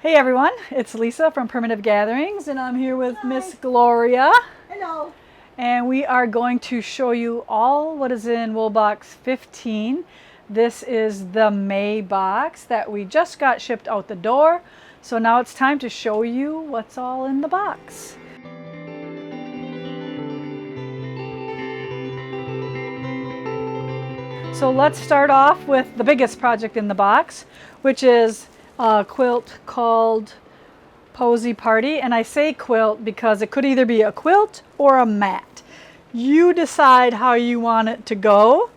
Hey everyone, it's Lisa from Primitive Gatherings, and I'm here with Hi. Miss Gloria. Hello. And we are going to show you all what is in Wool Box 15. This is the May box that we just got shipped out the door. So now it's time to show you what's all in the box. So let's start off with the biggest project in the box, which is a quilt called Posy Party. And I say quilt because it could either be a quilt or a mat. You decide how you want it to go.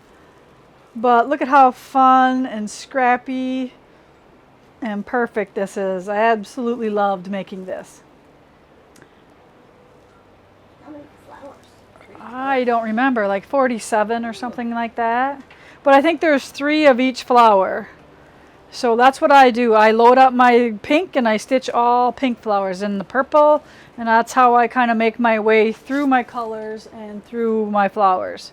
But look at how fun and scrappy and perfect this is. I absolutely loved making this. How many flowers? I don't remember, like 47 or something like that. But I think there's 3 of each flower. So that's what I do. I load up my pink and I stitch all pink flowers in the purple. And that's how I kind of make my way through my colors and through my flowers.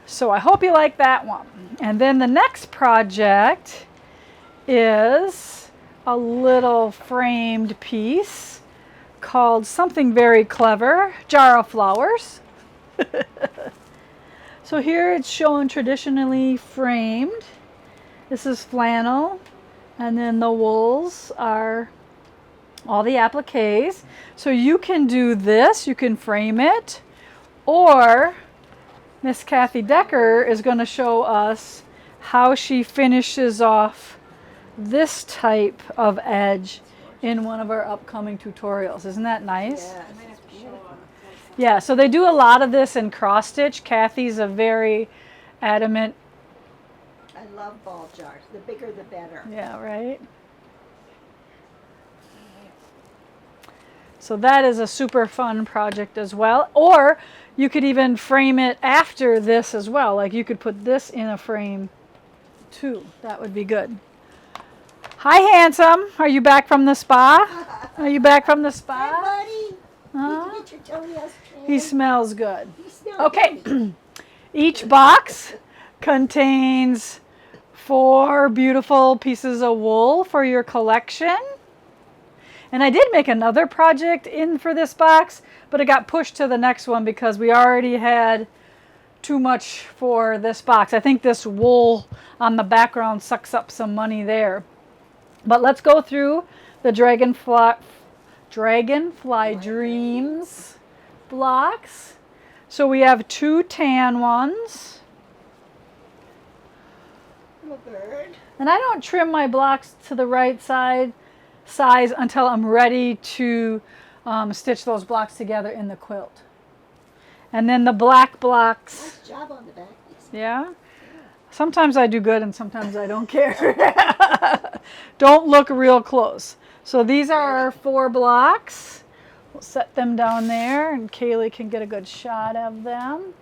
So I hope you like that one. And then the next project is a little framed piece called something very clever, Jar of Flowers. So here it's shown traditionally framed. This is flannel, and then the wools are all the appliques. So you can do this, you can frame it, or Miss Kathy Decker is going to show us how she finishes off this type of edge in one of our upcoming tutorials. Isn't that nice? Yeah, it's beautiful. Yeah, so they do a lot of this in cross stitch. Kathy's a very adamant. I love ball jars. The bigger the better. Yeah, right? So that is a super fun project as well. Or you could even frame it after this as well. Like you could put this in a frame too. That would be good. Hi, handsome. Are you back from the spa? Are you back from the Hi, spa? buddy. Huh? Did you get your toenails trimmed? He smells good. You smell Okay. yummy. Each box contains 4 beautiful pieces of wool for your collection. And I did make another project in for this box, but it got pushed to the next one because we already had too much for this box. I think this wool on the background sucks up some money there. But let's go through the Dragonfly Dreams blocks. So we have 2 tan ones. Little bird. And I don't trim my blocks to the right size until I'm ready to stitch those blocks together in the quilt. And then the black blocks. Nice job on the back. Yeah? Sometimes I do good and sometimes I don't care. Don't look real close. So these are our 4 blocks. We'll set them down there and Kaylee can get a good shot of them.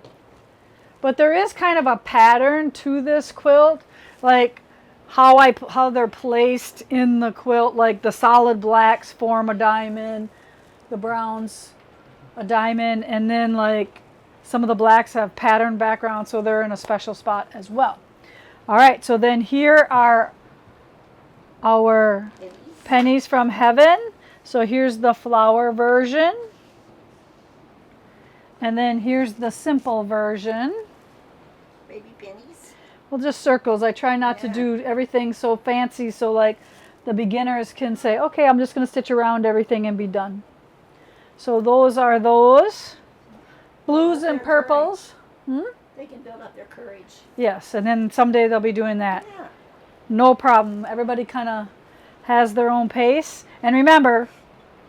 But there is kind of a pattern to this quilt, like how they're placed in the quilt. Like the solid blacks form a diamond, the browns a diamond, and then like some of the blacks have pattern background, so they're in a special spot as well. All right, so then here are our pennies from heaven. So here's the flower version. And then here's the simple version. Baby pennies. Well, just circles. I try not to do everything so fancy so like the beginners can say, okay, I'm just going to stitch around everything and be done. So those are those. Blues and purples. They can build up their courage. Yes, and then someday they'll be doing that. Yeah. No problem. Everybody kind of has their own pace. And remember,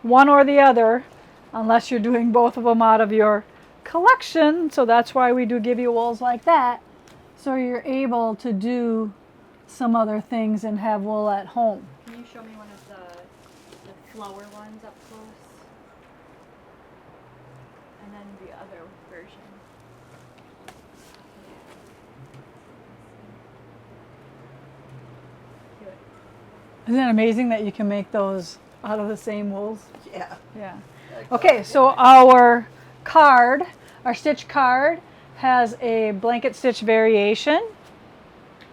one or the other, unless you're doing both of them out of your collection. So that's why we do give you wools like that. So you're able to do some other things and have wool at home. Can you show me one of the flower ones up close? And then the other version. Isn't it amazing that you can make those out of the same wools? Yeah. Yeah. Okay, so our card, our stitch card, has a blanket stitch variation.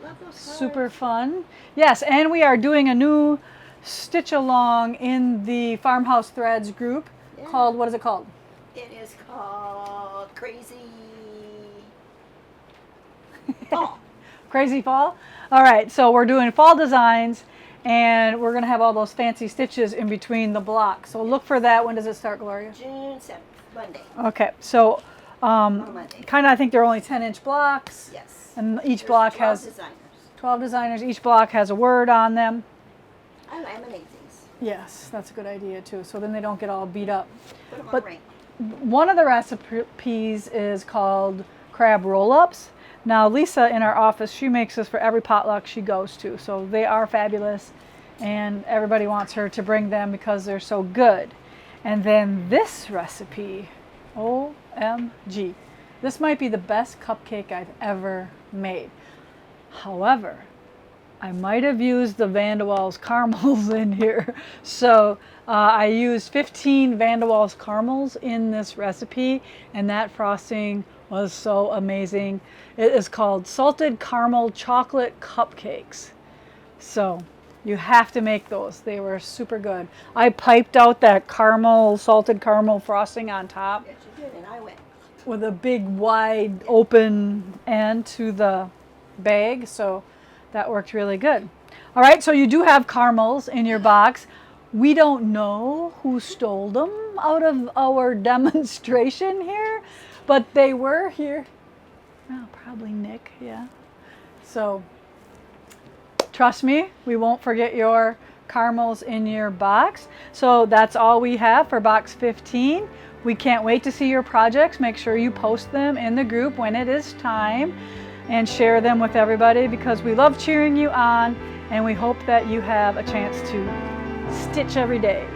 Love those colors. Super fun. Yes, and we are doing a new stitch along in the Farmhouse Threads group Yeah. called, what is it called? It is called Crazy Fall. Crazy Fall? All right, so we're doing fall designs and we're gonna have all those fancy stitches in between the blocks. So look for that. When does it start, Gloria? June 7th, Monday. Okay, so Monday. kind of I think they're only 10-inch blocks. Yes. And each There's block 12 has designers. 12 designers. Each block has a word on them. I laminate these. Yes, that's a good idea too. So then they don't get all beat up. Put them But- on ring. One of the recipes is called crab roll-ups. Now Lisa in our office, she makes this for every potluck she goes to. So they are fabulous and everybody wants her to bring them because they're so good. And then this recipe, OMG. This might be the best cupcake I've ever made. However, I might have used the Van de Waals caramels in here. So I used 15 Van de Waals caramels in this recipe, and that frosting was so amazing. It is called salted caramel chocolate cupcakes. So you have to make those. They were super good. I piped out that caramel, salted caramel frosting on top Yes, you did, and I went. with a big wide open end to the bag. So that worked really good. All right, so you do have caramels in your box. We don't know who stole them out of our demonstration here, but they were here. Well, probably Nick, yeah. So trust me, we won't forget your caramels in your box. So that's all we have for box 15. We can't wait to see your projects. Make sure you post them in the group when it is time and share them with everybody because we love cheering you on and we hope that you have a chance to stitch every day.